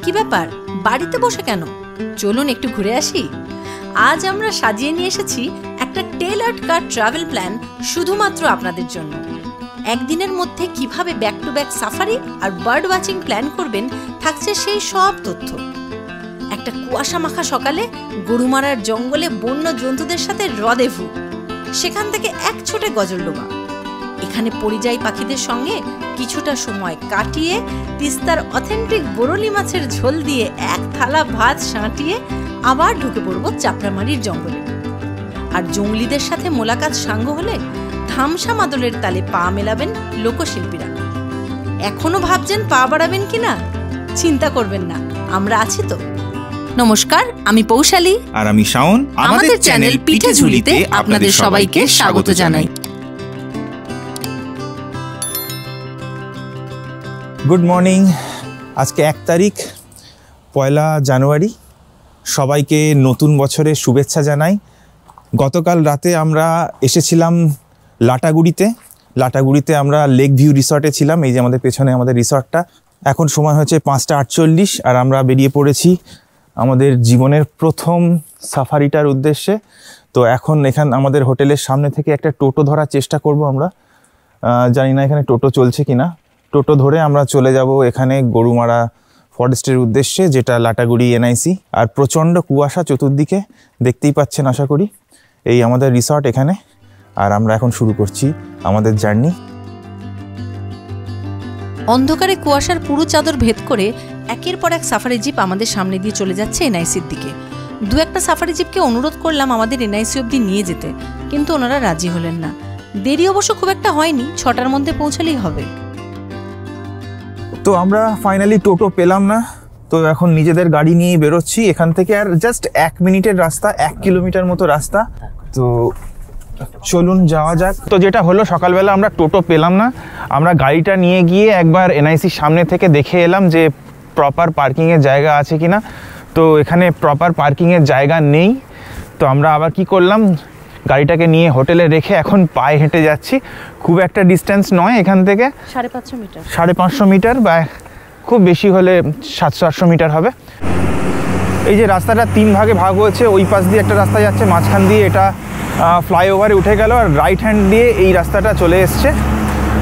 কি ব্যাপার, বাড়িতে বসে কেন? চলুন একটু ঘুরে আসি। আজ আমরা সাজিয়ে নিয়ে এসেছি একটা টেইলার্ড কার ট্রাভেল প্ল্যান শুধুমাত্র আপনাদের জন্য। একদিনের মধ্যে কিভাবে ব্যাক টু ব্যাক সাফারি আর বার্ড ওয়াচিং প্ল্যান করবেন থাকছে সেই সব তথ্য। একটা কুয়াশা মাখা সকালে গরুমারার জঙ্গলে বন্য জন্তুদের সাথে রদেভু, সেখান থেকে এক ছোটে গজলডোবা। এখানে পরিযায়ী পাখিদের সঙ্গে কিছুটা সময় কাটিয়ে তিস্তার অথেন্টিক বরলি মাছের ঝোল দিয়ে এক থালা ভাত সাঁটিয়ে আবার ঢুকে পড়ব চাপড়ামারির জঙ্গলে। আর জঙ্গলিদের সাথে মোলাকাত সাঙ্গ হলে ধামসা মাদলের তালে পা মেলাবেন লোকশিল্পীরা। এখনো ভাবছেন পা বাড়াবেন কিনা? চিন্তা করবেন না, আমরা আছি তো। নমস্কার, আমি পৌশালী আর আমি শাওন। আমাদের চ্যানেল পিঠে ঝুলিতে আপনাদের সবাইকে স্বাগত জানাই। Good morning. আজকে 1 তারিখ, 1 জানুয়ারি। সবাইকে নতুন বছরের শুভেচ্ছা জানাই। গতকাল রাতে আমরা এসেছিলাম লাটাগুড়িতে আমরা লেক ভিউ রিসর্টে ছিলাম। এই যে আমাদের পেছনে আমাদের রিসর্টটা। এখন সময় হচ্ছে 5:48 আর আমরা বেরিয়ে পড়েছি আমাদের জীবনের প্রথম সাফারিটার উদ্দেশ্যে। তো এখন আমাদের হোটেলের সামনে থেকে একটা টোটো ধরার চেষ্টা করব আমরা। জানি না এখানে টোটো চলছে কিনা। টোটো ধরে আমরা চলে যাব এখানে গরুমারা ফরেস্টের উদ্দেশ্যে, যেটা লাটাগুড়ি এনআইসি। আর প্রচণ্ড কুয়াশা চতুর্দিকে, দেখতেই পাচ্ছেন আশা করি। এই আমাদের রিসর্ট এখানে। আর আমরা এখন শুরু করছি আমাদের জার্নি। অন্ধকারে কুয়াশার পুরো চাদর ভেদ করে একের পর এক সাফারি জিপ আমাদের সামনে দিয়ে চলে যাচ্ছে এনআইসির দিকে। দু একটা সাফারি জিপকে অনুরোধ করলাম আমাদের এনআইসি অবধি নিয়ে যেতে, কিন্তু ওনারা রাজি হলেন না। দেরি অবশ্য খুব একটা হয়নি, 6টার মধ্যে পৌঁছালেই হবে। তো আমরা ফাইনালি টোটো পেলাম না, তো এখন নিজেদের গাড়ি নিয়ে বেরোচ্ছি এখান থেকে। আর জাস্ট 1 মিনিটের রাস্তা, 1 কিলোমিটার মতো রাস্তা। তো চলুন যাওয়া যাক। তো যেটা হলো, সকালবেলা আমরা টোটো পেলাম না। আমরা গাড়িটা নিয়ে গিয়ে একবার এনআইসির সামনে থেকে দেখে এলাম যে প্রপার পার্কিংয়ের জায়গা আছে কিনা। তো এখানে প্রপার পার্কিংয়ের জায়গা নেই। তো আমরা আবার কি করলাম, গাড়িটাকে নিয়ে হোটেলে রেখে এখন পায়ে হেঁটে যাচ্ছি। খুব একটা ডিস্টেন্স নয় এখান থেকে, 550 মিটার বা খুব বেশি হলে 700-800 মিটার হবে। এই যে রাস্তাটা 3 ভাগে ভাগ হয়েছে, ওই পাশ দিয়ে একটা রাস্তা যাচ্ছে, মাঝখান দিয়ে এটা ফ্লাইওভারে উঠে গেল, আর রাইট হ্যান্ড দিয়ে এই রাস্তাটা চলে এসছে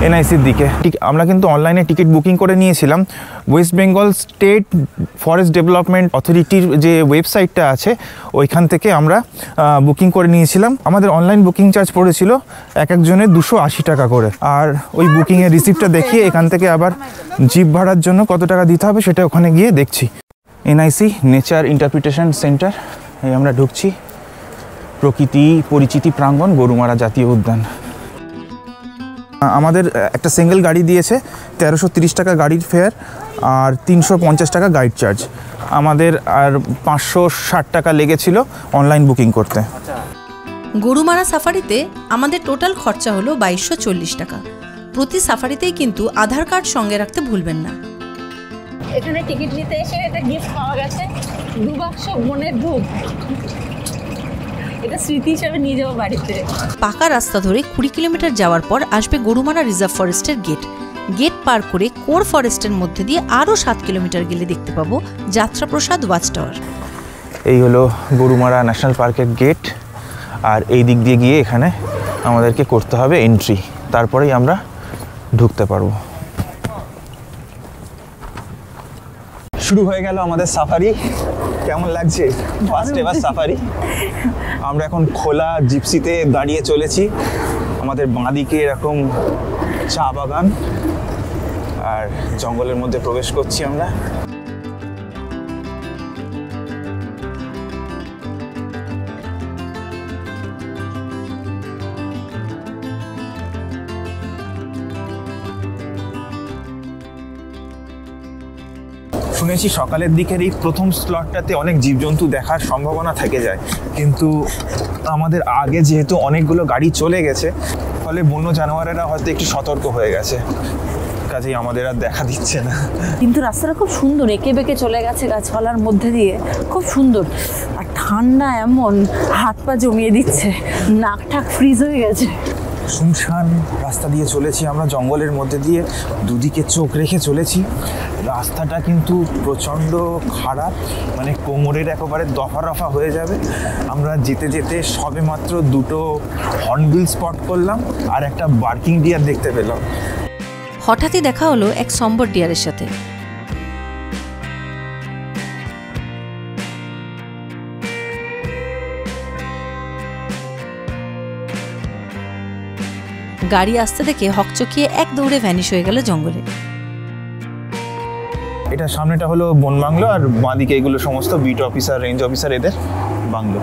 এনআইসির দিকে। আমরা কিন্তু অনলাইনে টিকিট বুকিং করে নিয়েছিলাম। West Bengal state forest development অথরিটির যে ওয়েবসাইটটা আছে, ওইখান থেকে আমরা বুকিং করে নিয়েছিলাম। আমাদের অনলাইন বুকিং চার্জ পড়েছিল একজনের 280 টাকা করে। আর ওই বুকিংয়ের রিসিপ্টটা দেখিয়ে এখান থেকে আবার জিপ ভাড়ার জন্য কত টাকা দিতে হবে সেটা ওখানে গিয়ে দেখছি। এনআইসি নেচার ইন্টারপ্রিটেশন সেন্টার, এই আমরা ঢুকছি। প্রকৃতি পরিচিতি প্রাঙ্গণ, গরুমারা জাতীয় উদ্যান। আমাদের একটা সিঙ্গেল গাড়ি দিয়েছে, 1330 টাকা গাড়ির ফেয়ার আর 350 টাকা গাইড চার্জ। আমাদের আর 560 টাকা লেগেছিল অনলাইন বুকিং করতে। গরুমারা সাফারিতে আমাদের টোটাল খরচা হলো 2240 টাকা। প্রতি সাফারিতেই কিন্তু আধার কার্ড সঙ্গে রাখতে ভুলবেন না। এখানে টিকিট নিতে এসে একটা গিফট পাওয়া গেছে, 2 বাক্স মনের ধূপ। এটা স্মৃতি হিসেবে নিয়ে যাবো বাড়িতে। পাকা রাস্তা ধরে 20 কিলোমিটার যাওয়ার পর আসবে গরুমারা রিজার্ভ ফরেস্টের গেট। গেট পার করে কোর ফরেস্টের মধ্যে দিয়ে আরও 7 কিলোমিটার গেলে দেখতে পাবো যাত্রাপ্রসাদ ওয়াচ টাওয়ার। এই হলো গরুমারা ন্যাশনাল পার্কের গেট। আর এই দিক দিয়ে গিয়ে এখানে আমাদেরকে করতে হবে এন্ট্রি, তারপরেই আমরা ঢুকতে পারবো। শুরু হয়ে গেল আমাদের সাফারি। কেমন লাগছে ফার্স্ট এভার সাফারি? আমরা এখন খোলা জিপসিতে দাঁড়িয়ে চলেছি। আমাদের বাঁদিকে এরকম চা বাগান আর জঙ্গলের মধ্যে প্রবেশ করছি আমরা। শুনেছি সকালের দিকের এই প্রথম স্লটটাতে অনেক জীবজন্তু দেখার সম্ভাবনা থেকে যায়, কিন্তু আমাদের আগে যেহেতু অনেকগুলো গাড়ি চলে গেছে, ফলে বন্য জানোয়ারেরা হয়তো একটু সতর্ক হয়ে গেছে, কাজেই আমাদের আর দেখা দিচ্ছে না। কিন্তু রাস্তাটা খুব সুন্দর, এঁকে বেঁকে চলে গেছে গাছপালার মধ্যে দিয়ে, খুব সুন্দর। আর ঠান্ডা এমন হাত পা জমিয়ে দিচ্ছে, নাক ঠাক ফ্রিজ হয়ে গেছে। শুনশান রাস্তা দিয়ে চলেছি আমরা, জঙ্গলের মধ্যে দিয়ে দুদিকে চোখ রেখে চলেছি। রাস্তাটা কিন্তু প্রচণ্ড খারাপ, মানে কোমরের একেবারে দফা রফা হয়ে যাবে। আমরা যেতে যেতে সবে মাত্র দুটো হর্নবিল স্পট করলাম আর একটা বার্কিং ডিয়ার দেখতে পেলাম। হঠাৎই দেখা হলো এক সম্বর ডিয়ারের সাথে। গাড়ি আসতে দেখে হকচকিয়ে এক দৌড়ে ভ্যানিশ হয়ে গেল জঙ্গলে। এটা সামনেটা হলো বন বাংলো, আর বাঁদিকে এগুলো সমস্ত বিট অফিসার, রেঞ্জ অফিসার এদের বাংলো।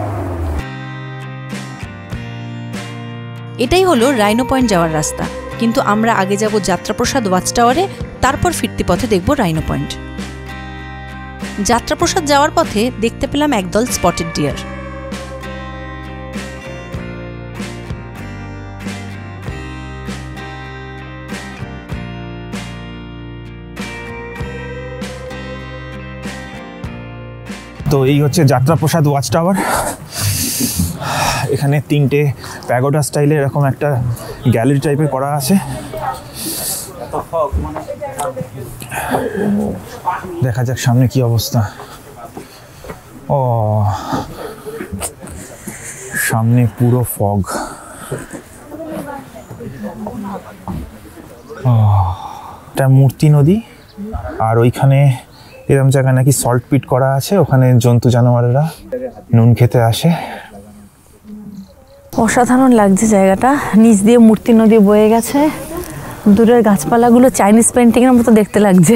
এটাই হলো রাইনো পয়েন্ট যাওয়ার রাস্তা, কিন্তু আমরা আগে যাব যাত্রাপ্রসাদ ওয়াচ টাওয়ারে, তারপর ফিরতি পথে দেখব রাইনো পয়েন্ট। যাত্রাপ্রসাদ যাওয়ার পথে দেখতে পেলাম একদল স্পটেড ডিয়ার। তো এই হচ্ছে যাত্রাপ্রসাদ ওয়াচ টাওয়ার। এখানে তিনটে প্যাগোডা স্টাইলে এরকম একটা গ্যালারি টাইপের করা আছে। দেখা যাক সামনে কি অবস্থা। ও সামনে পুরো ফগ। এটা মূর্তি নদী, আর ওইখানে এরকম জায়গায় নাকি সল্ট পিট করা আছে, ওখানে জন্তু জানোয়ারেরা নুন খেতে আসে। অসাধারণ লাগছে জায়গাটা, নিচ দিয়ে মূর্তি নদী বয়ে গেছে, দূরের গাছপালাগুলো চাইনিজ পেন্টিংয়ের মতো দেখতে লাগছে।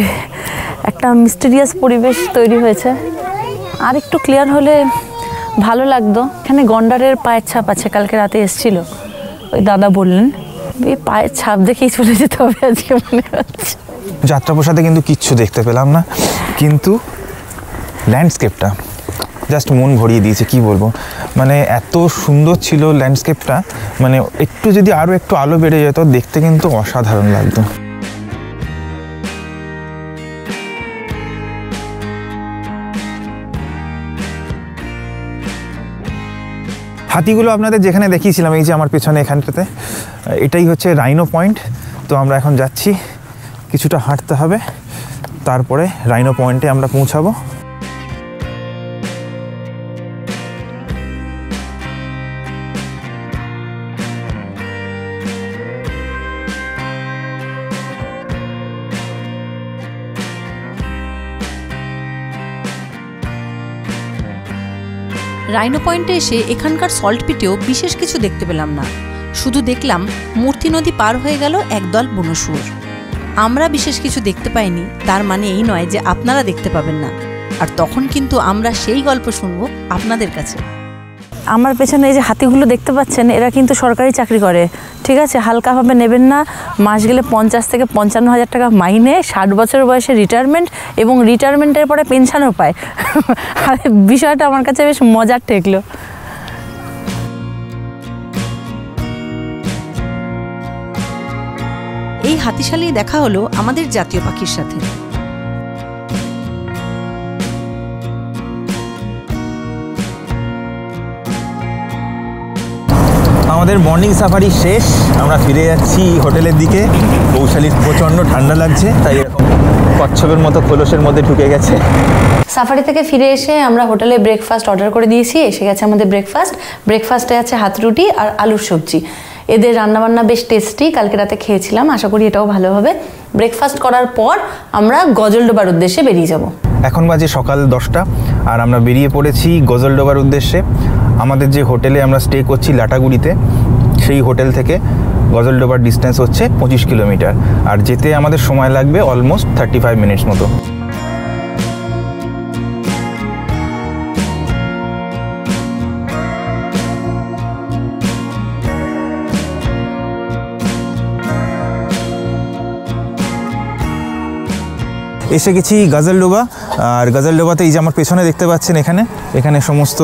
একটা মিস্টেরিয়াস পরিবেশ তৈরি হয়েছে। আর একটু ক্লিয়ার হলে ভালো লাগতো। এখানে গন্ডারের পায়ের ছাপ আছে, কালকে রাতে এসেছিল ওই দাদা বললেন, এই পায়ের ছাপ দেখেই চলে যেতে হবে আজকে মনে হচ্ছে। যাত্রাপ্রসাদে কিন্তু কিচ্ছু দেখতে পেলাম না, কিন্তু ল্যান্ডস্কেপটা জাস্ট মন ভরিয়ে দিয়েছে। কি বলবো, মানে এত সুন্দর ছিল ল্যান্ডস্কেপটা, মানে একটু যদি আরও একটু আলো বেড়ে যেত দেখতে কিন্তু অসাধারণ লাগতো। হাতিগুলো আপনাদের যেখানে দেখিয়েছিলাম, এই যে আমার পেছনে এখানটাতে, এটাই হচ্ছে রাইনো পয়েন্ট। তো আমরা এখন যাচ্ছি, কিছুটা হাঁটতে হবে, তারপরে রাইনো পয়েন্টে আমরা পৌঁছাবো। রাইনো পয়েন্টে এসে এখানকার সল্ট পিটেও বিশেষ কিছু দেখতে পেলাম না, শুধু দেখলাম মূর্তি নদী পার হয়ে গেল একদল বুনো শুয়োর। আমরা বিশেষ কিছু দেখতে পাইনি, তার মানে এই নয় যে আপনারা দেখতে পাবেন না। আর তখন কিন্তু আমরা সেই গল্প শুনবো আপনাদের কাছে। আমার পেছনে এই যে হাতিগুলো দেখতে পাচ্ছেন, এরা কিন্তু সরকারি চাকরি করে, ঠিক আছে? হালকাভাবে নেবেন না। মাস গেলে 50 থেকে 55 হাজার টাকা মাইনে, 60 বছর বয়সে রিটায়ারমেন্ট, এবং রিটায়ারমেন্টের পরে পেনশনও পায়। আর বিষয়টা আমার কাছে বেশ মজার ঠেকলো। এই হাতিশালেই দেখা হলো আমাদের জাতীয় পাখির সাথে। আমাদের মর্নিং সাফারি শেষ, আমরা ফিরে যাচ্ছি হোটেলের দিকে। বৌশালীর প্রচণ্ড ঠান্ডা লাগছে, তাই এরকম কচ্ছপের মতো খোলসের মধ্যে ঢুকে গেছে। সাফারি থেকে ফিরে এসে আমরা হোটেলে ব্রেকফাস্ট অর্ডার করে দিয়েছি। এসে গেছে আমাদের ব্রেকফাস্টে আছে হাত রুটি আর আলুর সবজি। এদের রান্নাবান্না বেশ টেস্টি, কালকে রাতে খেয়েছিলাম, আশা করি এটাও ভালো হবে। ব্রেকফাস্ট করার পর আমরা গজলডোবার উদ্দেশ্যে বেরিয়ে যাব। এখন বাজে সকাল 10টা, আর আমরা বেরিয়ে পড়েছি গজলডোবার উদ্দেশ্যে। আমাদের যে হোটেলে আমরা স্টে করছি লাটাগুড়িতে, সেই হোটেল থেকে গজলডোবার ডিস্টেন্স হচ্ছে 25 কিলোমিটার, আর যেতে আমাদের সময় লাগবে অলমোস্ট 35 মিনিটস মতো। এসে গেছি গজলডোবা, আর গজলডোবাতে এই যে আমার পেছনে দেখতে পাচ্ছেন, এখানে সমস্ত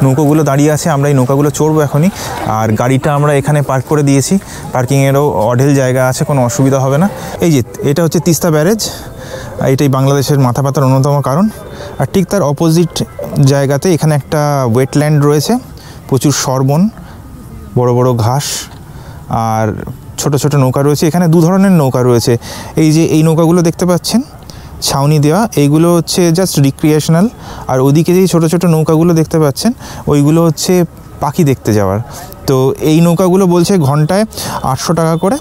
নৌকোগুলো দাঁড়িয়ে আছে। আমরা এই নৌকাগুলো চড়বো এখনই, আর গাড়িটা আমরা এখানে পার্ক করে দিয়েছি। পার্কিংয়েরও অঢেল জায়গা আছে, কোনো অসুবিধা হবে না। এই যে এটা হচ্ছে তিস্তা ব্যারেজ, এটাই বাংলাদেশের মাথা ব্যথার অন্যতম কারণ। আর ঠিক তার অপোজিট জায়গাতে এখানে একটা ওয়েটল্যান্ড রয়েছে, প্রচুর সরবন, বড় বড় ঘাস, আর ছোট ছোট নৌকা রয়েছে। এখানে দু ধরনের নৌকা রয়েছে। এই যে এই নৌকাগুলো দেখতে পাচ্ছেন ছাউনি দেওয়া, এইগুলো হচ্ছে জাস্ট রিক্রিয়েশনাল। আর ওদিকে যেই ছোট ছোট নৌকাগুলো দেখতে পাচ্ছেন ওইগুলো হচ্ছে পাখি দেখতে যাওয়ার। তো এই নৌকাগুলো বলছে ঘন্টায় 800 টাকা করে।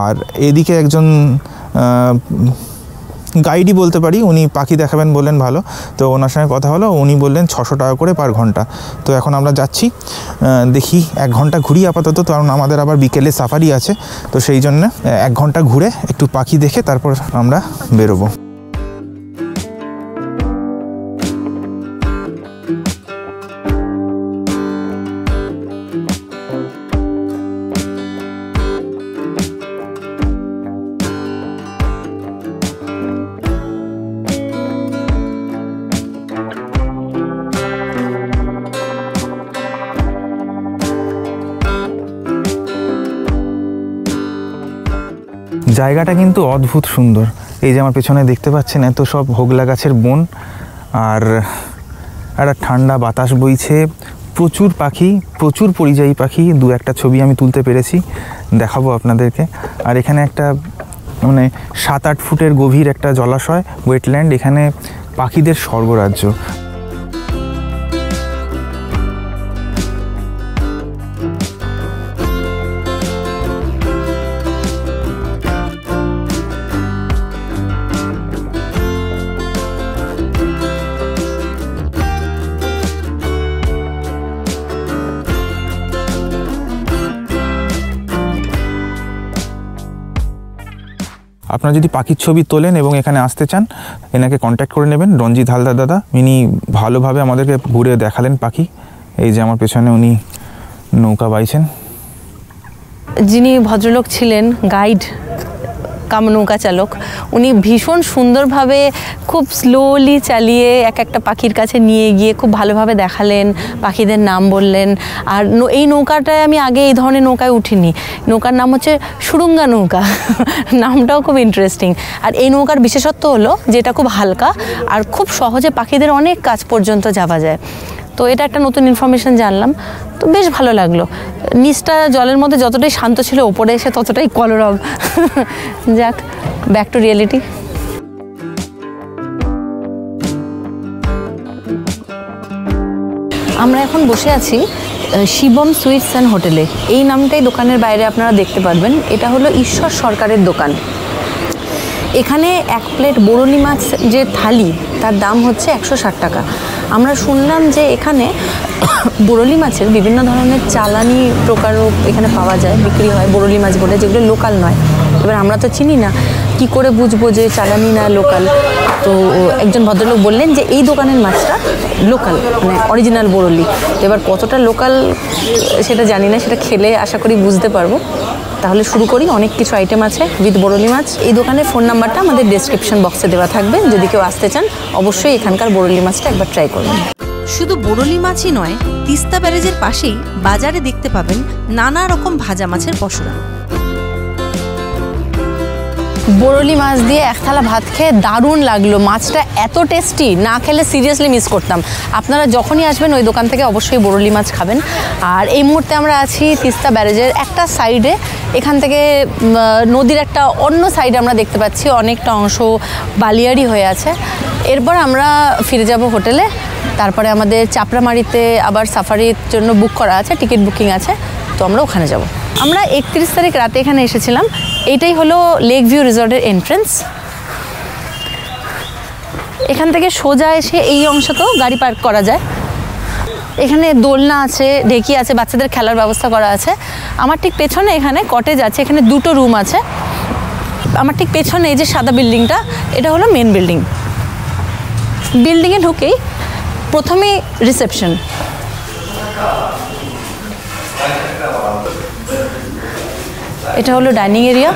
আর এদিকে একজন গাইডই বলতে পারি, উনি পাখি দেখাবেন বললেন ভালো, তো ওনার সঙ্গে কথা হলো, উনি বললেন 600 টাকা করে পার ঘন্টা। তো এখন আমরা যাচ্ছি, দেখি 1 ঘন্টা ঘুরি আপাতত, কারণ আমাদের আবার বিকেলে সাফারি আছে। তো সেই জন্য 1 ঘন্টা ঘুরে একটু পাখি দেখে তারপর আমরা বেরোবো। জায়গাটা কিন্তু অদ্ভুত সুন্দর। এই যে আমার পেছনে দেখতে পাচ্ছেন এত সব হোগলা গাছের বন, আর একটা ঠান্ডা বাতাস বইছে, প্রচুর পাখি, প্রচুর পরিযায়ী পাখি। 2-1টা ছবি আমি তুলতে পেরেছি, দেখাবো আপনাদেরকে। আর এখানে একটা মানে 7-8 ফুটের গভীর একটা জলাশয়, ওয়েটল্যান্ড, এখানে পাখিদের স্বর্গরাজ্য। আপনারা যদি পাখির ছবি তোলেন এবং এখানে আসতে চান, এনাকে কন্ট্যাক্ট করে নেবেন, রঞ্জিত হালদার দাদা। ইনি ভালোভাবে আমাদেরকে ঘুরে দেখালেন পাখি। এই যে আমার পেছনে উনি নৌকা বাইছেন। যিনি ভদ্রলোক ছিলেন, গাইড কাম নৌকা চালক, উনি ভীষণ সুন্দরভাবে খুব স্লোলি চালিয়ে একটা পাখির কাছে নিয়ে গিয়ে খুব ভালোভাবে দেখালেন, পাখিদের নাম বললেন। আর এই নৌকাটায় আমি আগে এই ধরনের নৌকায় উঠিনি। নৌকার নাম হচ্ছে সুরুঙ্গা নৌকা। নামটাও খুব ইন্টারেস্টিং। আর এই নৌকার বিশেষত্ব হলো যে এটা খুব হালকা আর খুব সহজে পাখিদের অনেক কাছ পর্যন্ত যাওয়া যায়। তো এটা একটা নতুন ইনফরমেশন জানলাম, তো বেশ ভালো লাগলো। নিচটা জলের মধ্যে যতটাই শান্ত ছিল, ওপরে এসে ততটাই কলরব। যাক, ব্যাক টু রিয়েলিটি। আমরা এখন বসে আছি শিবম সুইটস অ্যান্ড হোটেলে। এই নামটাই দোকানের বাইরে আপনারা দেখতে পারবেন। এটা হলো ঈশ্বর সরকারের দোকান। এখানে 1 প্লেট বরুণী মাছ যে থালি, তার দাম হচ্ছে 160 টাকা। আমরা শুনলাম যে এখানে বরুণী মাছের বিভিন্ন ধরনের চালানি প্রকারও এখানে পাওয়া যায়, বিক্রি হয় বরুণী মাছ বলে, যেগুলো লোকাল নয়। এবার আমরা তো চিনি না, কি করে বুঝবো যে চালানি না লোকাল? তো একজন ভদ্রলোক বললেন যে এই দোকানের মাছটা লোকাল, মানে অরিজিনাল বরুণী। তো এবার কতটা লোকাল সেটা জানি না, সেটা খেলে আশা করি বুঝতে পারবো। তাহলে শুরু করি। অনেক কিছু আইটেম আছে উইথ বরুণী মাছ। এই দোকানের ফোন নাম্বারটা আমাদের ডেসক্রিপশন বক্সে দেওয়া থাকবে। যদি কেউ আসতে চান অবশ্যই এখানকার বরুণী মাছটা একবার ট্রাই করবেন। শুধু বরুণী মাছই নয়, তিস্তা ব্যারেজের পাশেই বাজারে দেখতে পাবেন নানা রকম ভাজা মাছের পসরা। বরুণী মাছ দিয়ে 1 থালা ভাত খেয়ে দারুণ লাগলো। মাছটা এত টেস্টি, না খেলে সিরিয়াসলি মিস করতাম। আপনারা যখনই আসবেন ওই দোকান থেকে অবশ্যই বরুণী মাছ খাবেন। আর এই মুহূর্তে আমরা আছি তিস্তা ব্যারেজের একটা সাইডে। এখান থেকে নদীর একটা অন্য সাইডে আমরা দেখতে পাচ্ছি অনেকটা অংশ বালিয়াড়ি হয়ে আছে। এরপর আমরা ফিরে যাব হোটেলে। তারপরে আমাদের চাপড়ামারিতে আবার সাফারির জন্য বুক করা আছে, টিকিট বুকিং আছে, তো আমরা ওখানে যাব। আমরা 31 তারিখ রাতে এখানে এসেছিলাম। এইটাই হলো লেক ভিউ রিসর্টের এন্ট্রেন্স। এখান থেকে সোজা এসে এই অংশতেও গাড়ি পার্ক করা যায়। এখানে দোলনা আছে, ঢেকি আছে, বাচ্চাদের খেলার ব্যবস্থা করা আছে। আমার ঠিক পেছনে এখানে কটেজ আছে, এখানে 2টো রুম আছে। আমার ঠিক পেছনে এই যে সাদা বিল্ডিংটা, এটা হলো মেন বিল্ডিং। বিল্ডিংয়ে ঢুকেই প্রথমেই রিসেপশন। এটা হলো ডাইনিং এরিয়া,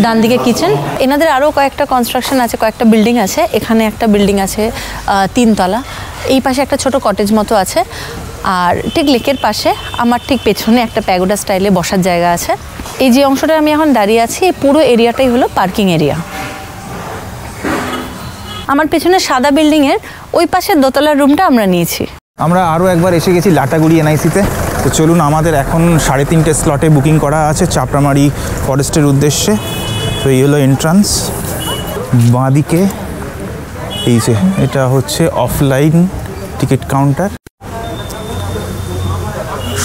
ডান দিকে কিচেন। এনাদের আরও কয়েকটা কনস্ট্রাকশন আছে, কয়েকটা বিল্ডিং আছে। এখানে একটা বিল্ডিং আছে 3 তলা। এই পাশে একটা ছোট কটেজ মতো আছে। আর ঠিক লেকের পাশে আমার ঠিক পেছনে একটা প্যাগোডা স্টাইলে বসার জায়গা আছে। এই যে অংশটা আমি এখন দাঁড়িয়ে আছি, এই পুরো এরিয়াটাই হলো পার্কিং এরিয়া। আমার পেছনে সাদা বিল্ডিংয়ের ওই পাশের দোতলার রুমটা আমরা নিয়েছি। আমরা আরও একবার এসে গেছি লাটাগুড়ি এনআইসিতে। তো চলুন, আমাদের এখন 3:30 স্লটে বুকিং করা আছে চাপড়ামারি ফরেস্টের উদ্দেশ্যে। তো এই হলো এন্ট্রান্স, বাঁদিকে এই যে এটা হচ্ছে অফলাইন টিকিট কাউন্টার।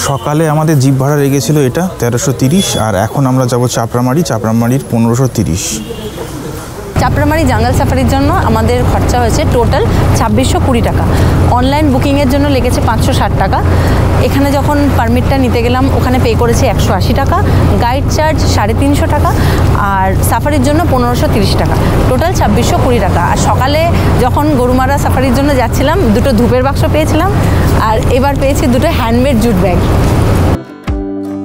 সকালে আমাদের জিপ ভাড়া লেগেছিল এটা 1330, আর এখন আমরা যাব চাপড়ামারির 1530। চাপড়ামারি জাঙ্গল সাফারির জন্য আমাদের খরচা হয়েছে টোটাল 2620 টাকা। অনলাইন বুকিংয়ের জন্য লেগেছে 560 টাকা। এখানে যখন পারমিটটা নিতে গেলাম ওখানে পে করেছি 180 টাকা, গাইড চার্জ 350 টাকা, আর সাফারির জন্য 1530 টাকা, টোটাল 2620 টাকা। আর সকালে যখন গরুমারা সাফারির জন্য যাচ্ছিলাম 2টো ধূপের বাক্স পেয়েছিলাম, আর এবার পেয়েছি 2টো handmade jute bag.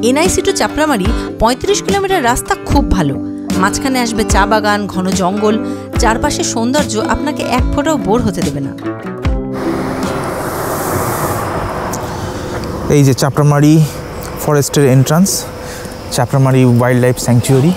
NIC to Chapramari 35 kilometre রাস্তা খুব ভালো। মাঝখানে আসবে চা বাগান, ঘন জঙ্গল, চারপাশে সৌন্দর্য আপনাকে এক ফোঁটাও বোর হতে দেবে না। এই যে চাপড়ামারি ফরেস্টের entrance, Chapramari wild life sanctuary.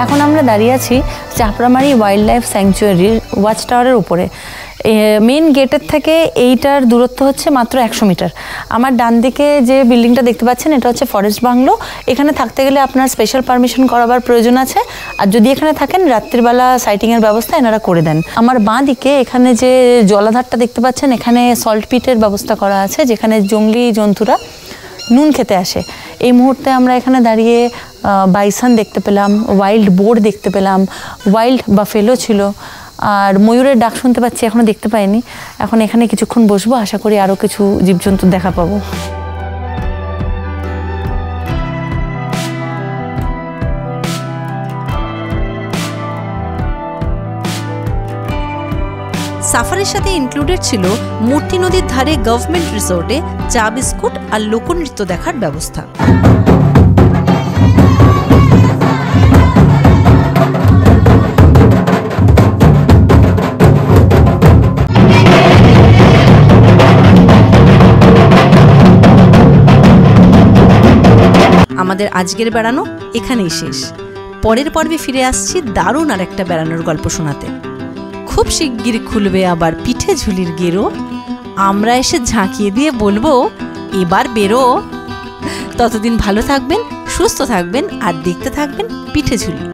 এখন আমরা দাঁড়িয়ে আছি চাপড়ামারি ওয়াইল্ড লাইফ স্যাংচুয়ারির ওয়াচ টাওয়ারের উপরে। মেন গেটের থেকে এইটার দূরত্ব হচ্ছে মাত্র 100 মিটার। আমার ডান দিকে যে বিল্ডিংটা দেখতে পাচ্ছেন এটা হচ্ছে ফরেস্ট বাংলো। এখানে থাকতে গেলে আপনার স্পেশাল পারমিশন করাবার প্রয়োজন আছে, আর যদি এখানে থাকেন রাত্রিবেলা সাইটিংয়ের ব্যবস্থা এনারা করে দেন। আমার বাঁ দিকে এখানে যে জলাধারটা দেখতে পাচ্ছেন, এখানে সল্ট পিটের ব্যবস্থা করা আছে যেখানে জঙ্গলি জন্তুরা নুন খেতে আসে। এই মুহূর্তে আমরা এখানে দাঁড়িয়ে বাইসন দেখতে পেলাম, ওয়াইল্ড বোর দেখতে পেলাম, ওয়াইল্ড বাফেলো ছিল, আর ময়ূরের ডাক শুনতে পাচ্ছি, এখনও দেখতে পাইনি। এখন এখানে কিছুক্ষণ বসবো, আশা করি আরও কিছু জীবজন্তুর দেখা পাবো। সাফারির সাথে ইনক্লুডেড ছিল মূর্তি নদীর ধারে গভর্নমেন্ট রিসোর্টে চা বিস্কুট আর লোকনৃত্য দেখার ব্যবস্থা। আমাদের আজকের বেড়ানো এখানেই শেষ। পরের পর্বে ফিরে আসছি দারুণ আর একটা বেড়ানোর গল্প শোনাতে। খুব শিগগির খুলবে আবার পিঠে ঝুলির গেরো, আমরা এসে ঝাঁকিয়ে দিয়ে বলবো এবার বেরো। ততদিন ভালো থাকবেন, সুস্থ থাকবেন আর দেখতে থাকবেন পিঠে ঝুলি।